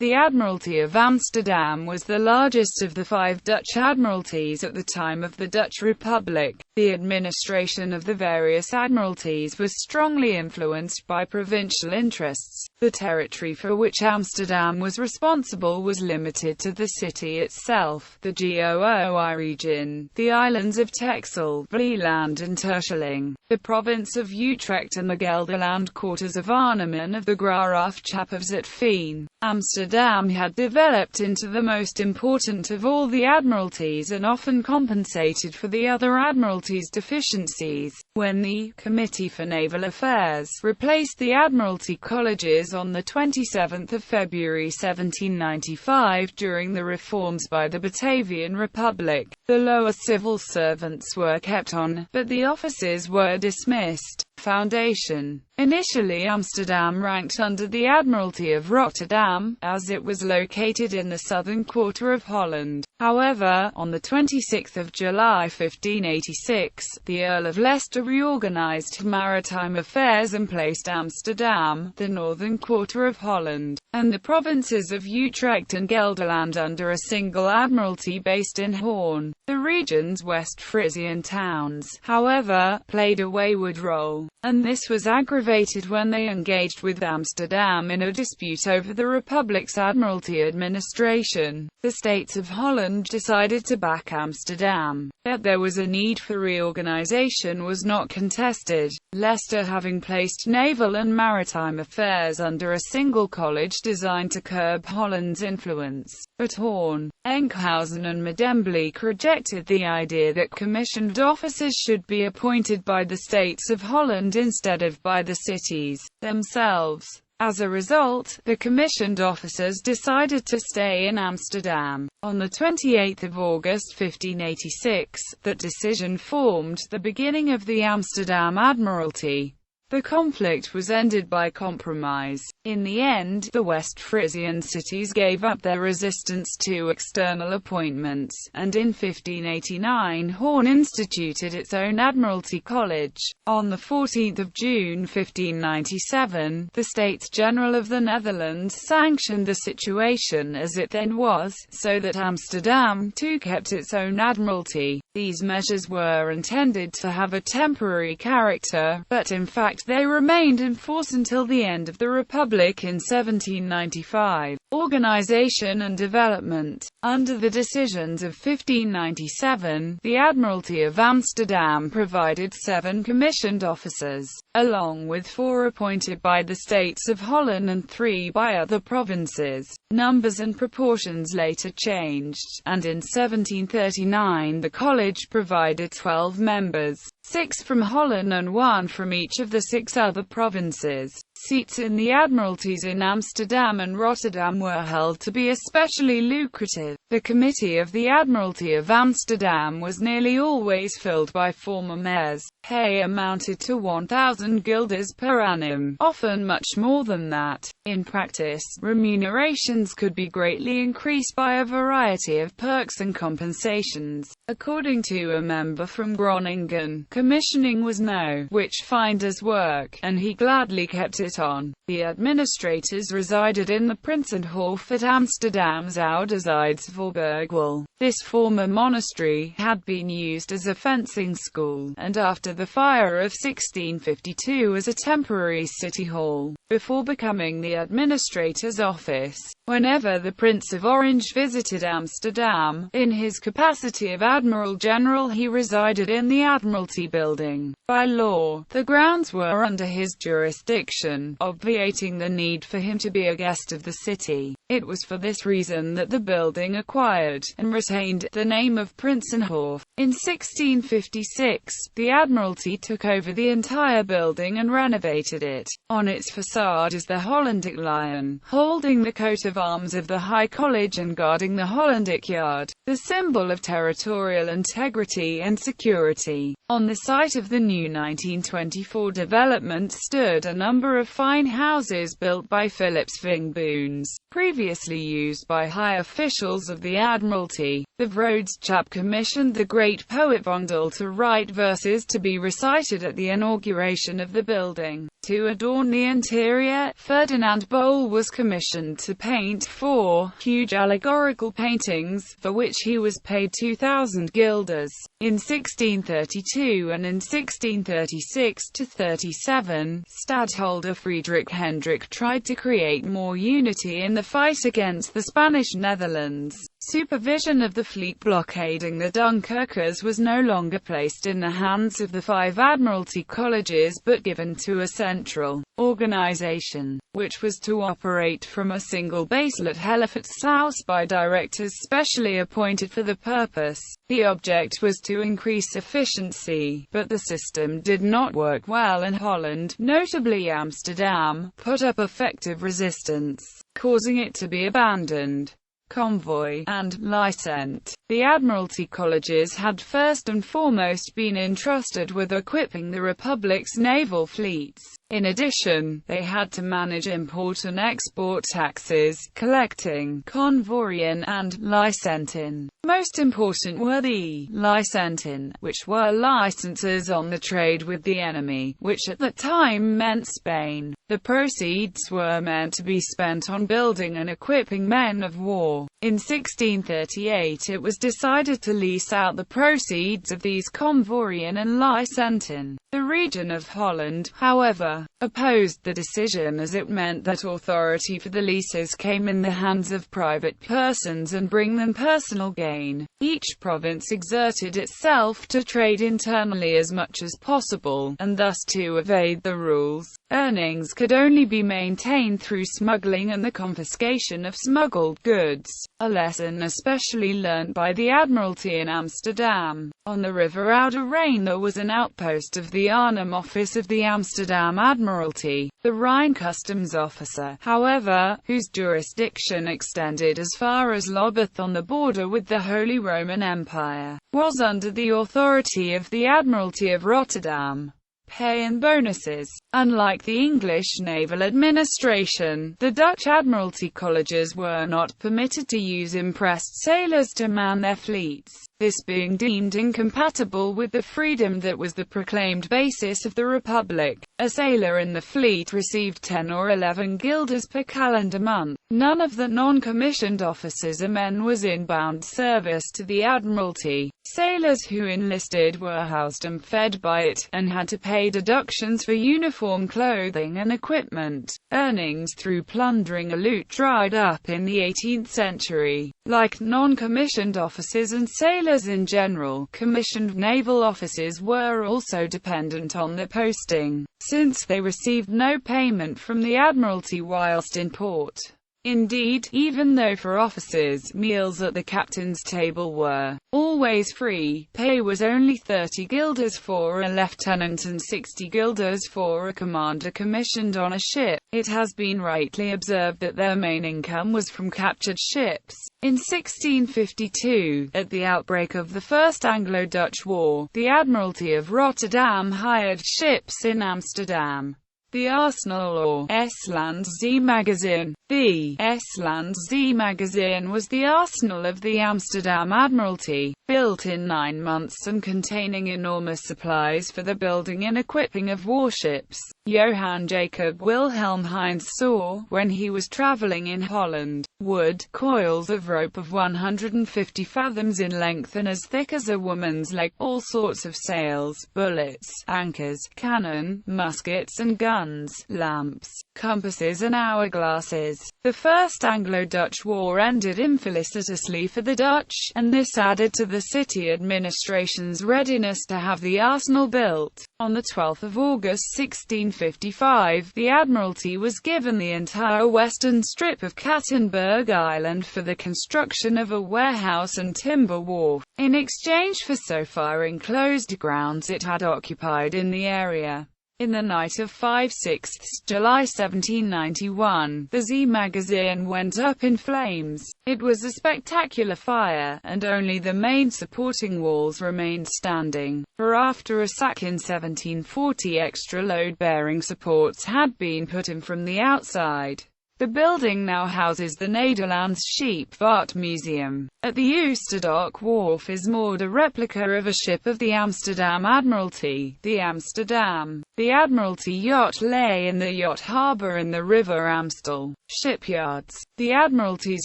The Admiralty of Amsterdam was the largest of the 5 Dutch Admiralties at the time of the Dutch Republic. The administration of the various Admiralties was strongly influenced by provincial interests. The territory for which Amsterdam was responsible was limited to the city itself, the Gooi region, the islands of Texel, Vlieland and Terschelling, the province of Utrecht and the Gelderland quarters of Arnhem and of the Graafschap of Zutphen. Amsterdam had developed into the most important of all the Admiralties and often compensated for the other Admiralties' deficiencies. When the Committee for Naval Affairs replaced the Admiralty colleges on 27 February 1795 during the reforms by the Batavian Republic, the lower civil servants were kept on, but the offices were dismissed. Foundation. Initially Amsterdam ranked under the Admiralty of Rotterdam, as it was located in the southern quarter of Holland. However, on 26 July 1586, the Earl of Leicester reorganized maritime affairs and placed Amsterdam, the northern quarter of Holland, and the provinces of Utrecht and Gelderland under a single admiralty based in Hoorn. The region's West Frisian towns, however, played a wayward role, and this was aggravated when they engaged with Amsterdam in a dispute over the Republic's Admiralty administration. The states of Holland decided to back Amsterdam. That there was a need for reorganization was not contested, Leicester having placed naval and maritime affairs under a single college designed to curb Holland's influence. But Hoorn, Enkhuizen and Medemblik rejected the idea that commissioned officers should be appointed by the states of Holland instead of by the cities themselves. As a result, the commissioned officers decided to stay in Amsterdam. On 28 August 1586, that decision formed the beginning of the Amsterdam Admiralty. The conflict was ended by compromise. In the end, the West Frisian cities gave up their resistance to external appointments, and in 1589 Hoorn instituted its own Admiralty College. On 14 June 1597, the States General of the Netherlands sanctioned the situation as it then was, so that Amsterdam too kept its own admiralty. These measures were intended to have a temporary character, but in fact they remained in force until the end of the Republic in 1795. Organization and development. Under the decisions of 1597, the Admiralty of Amsterdam provided 7 commissioned officers, along with 4 appointed by the states of Holland and 3 by other provinces. Numbers and proportions later changed, and in 1739 the college provided 12 members, 6 from Holland and 1 from each of the 6 other provinces. Seats in the Admiralties in Amsterdam and Rotterdam were held to be especially lucrative. The Committee of the Admiralty of Amsterdam was nearly always filled by former mayors. Pay amounted to 1,000 guilders per annum, often much more than that. In practice, remunerations could be greatly increased by a variety of perks and compensations. According to a member from Groningen, commissioning was no witch-finder's work, and he gladly kept it on. The administrators resided in the Prinsenhof at Amsterdam's Ouderzijdsvoorburgwal. This former monastery had been used as a fencing school, and after the fire of 1652 as a temporary city hall, before becoming the administrator's office. Whenever the Prince of Orange visited Amsterdam, in his capacity of Admiral General he resided in the Admiralty building. By law, the grounds were under his jurisdiction, obviating the need for him to be a guest of the city. It was for this reason that the building acquired, and retained, the name of Prinsenhof. In 1656, the Admiralty took over the entire building and renovated it. On its facade is the Hollandic lion, holding the coat of arms of the High College and guarding the Hollandic Yard, the symbol of territorial integrity and security. On the site of the new 1924 development stood a number of fine houses built by Philips Vingboons. Previously previously used by high officials of the Admiralty. The Vroedschap commissioned the great poet Vondel to write verses to be recited at the inauguration of the building. To adorn the interior, Ferdinand Bol was commissioned to paint 4 huge allegorical paintings, for which he was paid 2,000 guilders. In 1632 and in 1636–37, Stadtholder Friedrich Hendrik tried to create more unity in the fight against the Spanish Netherlands. Supervision of the fleet blockading the Dunkirkers was no longer placed in the hands of the 5 Admiralty colleges but given to a central organization, which was to operate from a single base at Hellevoetsluis by directors specially appointed for the purpose. The object was to increase efficiency, but the system did not work well, and Holland, notably Amsterdam, put up effective resistance, causing it to be abandoned. Convoy and licence. The Admiralty colleges had first and foremost been entrusted with equipping the Republic's naval fleets. In addition, they had to manage import and export taxes, collecting convoying and licensing. Most important were the licensing, which were licenses on the trade with the enemy, which at that time meant Spain. The proceeds were meant to be spent on building and equipping men of war. In 1638 it was decided to lease out the proceeds of these convoying and licensing. The region of Holland, however, opposed the decision, as it meant that authority for the leases came in the hands of private persons and bring them personal gain. Each province exerted itself to trade internally as much as possible, and thus to evade the rules. Earnings could only be maintained through smuggling and the confiscation of smuggled goods, a lesson especially learnt by the Admiralty in Amsterdam. On the river Oude Rijn there was an outpost of the Arnhem office of the Amsterdam Admiralty. The Rhine customs officer, however, whose jurisdiction extended as far as Lobeth on the border with the Holy Roman Empire, was under the authority of the Admiralty of Rotterdam. Pay and bonuses. Unlike the English naval administration, the Dutch Admiralty colleges were not permitted to use impressed sailors to man their fleets, this being deemed incompatible with the freedom that was the proclaimed basis of the Republic. A sailor in the fleet received 10 or 11 guilders per calendar month. None of the non-commissioned officers or men was in bound service to the Admiralty. Sailors who enlisted were housed and fed by it, and had to pay deductions for uniform clothing and equipment. Earnings through plundering or loot dried up in the 18th century. Like non-commissioned officers and sailors in general, commissioned naval officers were also dependent on their posting, since they received no payment from the Admiralty whilst in port. Indeed, even though for officers, meals at the captain's table were always free, pay was only 30 guilders for a lieutenant and 60 guilders for a commander commissioned on a ship. It has been rightly observed that their main income was from captured ships. In 1652, at the outbreak of the First Anglo-Dutch War, the Admiralty of Rotterdam hired ships in Amsterdam. The Arsenal, or S-Land-Z magazine. The S-Land-Z magazine was the arsenal of the Amsterdam Admiralty, built in 9 months and containing enormous supplies for the building and equipping of warships. Johann Jacob Wilhelm Heinz saw, when he was travelling in Holland, wood coils of rope of 150 fathoms in length and as thick as a woman's leg, all sorts of sails, bullets, anchors, cannon, muskets and guns, lamps, compasses and hourglasses. The First Anglo-Dutch War ended infelicitously for the Dutch, and this added to the city administration's readiness to have the arsenal built. On 12 August 1655, the Admiralty was given the entire western strip of Kattenburg Island for the construction of a warehouse and timber wharf, in exchange for so far enclosed grounds it had occupied in the area. In the night of 5/6 July 1791, the Z magazine went up in flames. It was a spectacular fire, and only the main supporting walls remained standing, for after a sack in 1740 extra load-bearing supports had been put in from the outside. The building now houses the Nederlands Scheepvaart Museum. At the Oosterdok Wharf is moored a replica of a ship of the Amsterdam Admiralty, the Amsterdam. The Admiralty yacht lay in the yacht harbour in the River Amstel. Shipyards. The Admiralty's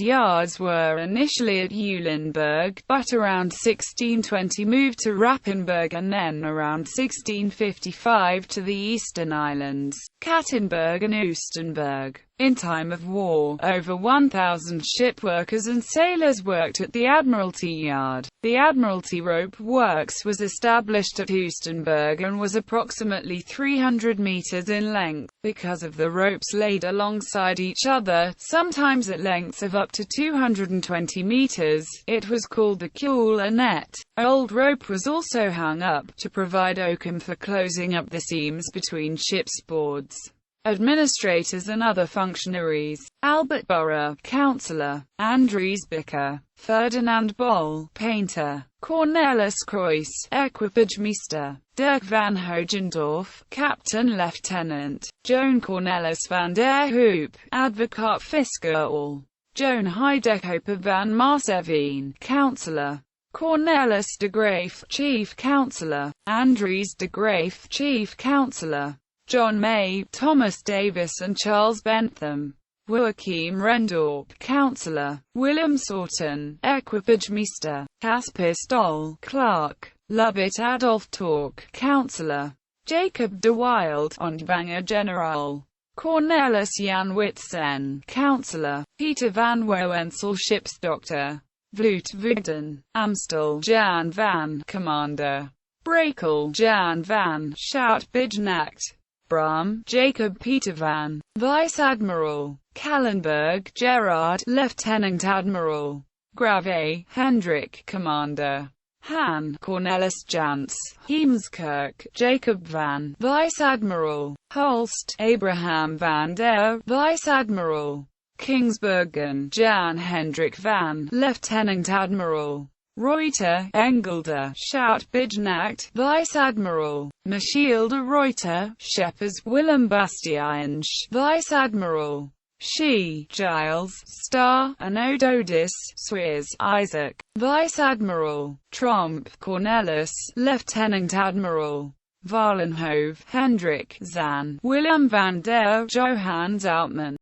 yards were initially at Eulenburg, but around 1620 moved to Rappenburg and then around 1655 to the Eastern Islands, Kattenburg and Oostenburg. In time of war, over 1,000 shipworkers and sailors worked at the Admiralty Yard. The Admiralty Rope Works was established at Oostenburg and was approximately 300 meters in length. Because of the ropes laid alongside each other, sometimes at lengths of up to 220 meters, it was called the Kuiler net. Old rope was also hung up, to provide oakum for closing up the seams between ship's boards. Administrators and other functionaries: Albert Burre, councillor; Andries Bicker, Ferdinand Bol, painter; Cornelis Cruyss, equipagemeester; Dirk van Hogendorf, captain lieutenant; Joan Cornelis van der Hoop, advocaat-fiscaal; Joan Heidekoper van Marseveen, councillor; Cornelis de Graaf, chief councillor; Andries de Graaf, chief councillor; John May, Thomas Davis and Charles Bentham; Joachim Rendorp, councillor; Willem Soorten, equipagemeester; Casper Stoll, clerk; Lubbert Adolf Tork, councillor; Jacob de Wild, ontvanger-generaal; Cornelis Jan Witsen, councillor; Peter van Woensel, ship's doctor; Vloot Vigden, Amstel Jan van, commander; Brakel Jan van, Schout-Bijnacht; Bram, Jacob Peter van, Vice-Admiral; Kallenberg, Gerard, Lieutenant-Admiral; Grave, Hendrik, commander; Han, Cornelis Jans; Heemskerk, Jacob van, Vice-Admiral; Holst, Abraham van der, Vice-Admiral; Kingsbergen, Jan Hendrik van, Lieutenant-Admiral; Reuter, Engelde, Schout-Bijnacht, Vice-Admiral; Michiel de Ruyter, Scheppers; Willem Bastiaanse, Vice-Admiral; Shee, Giles, Star, and Ododis, Swiers; Isaac, Vice-Admiral; Tromp, Cornelis, Lieutenant-Admiral; Valenhove, Hendrik; Zan, Willem van der, Johannes Outman.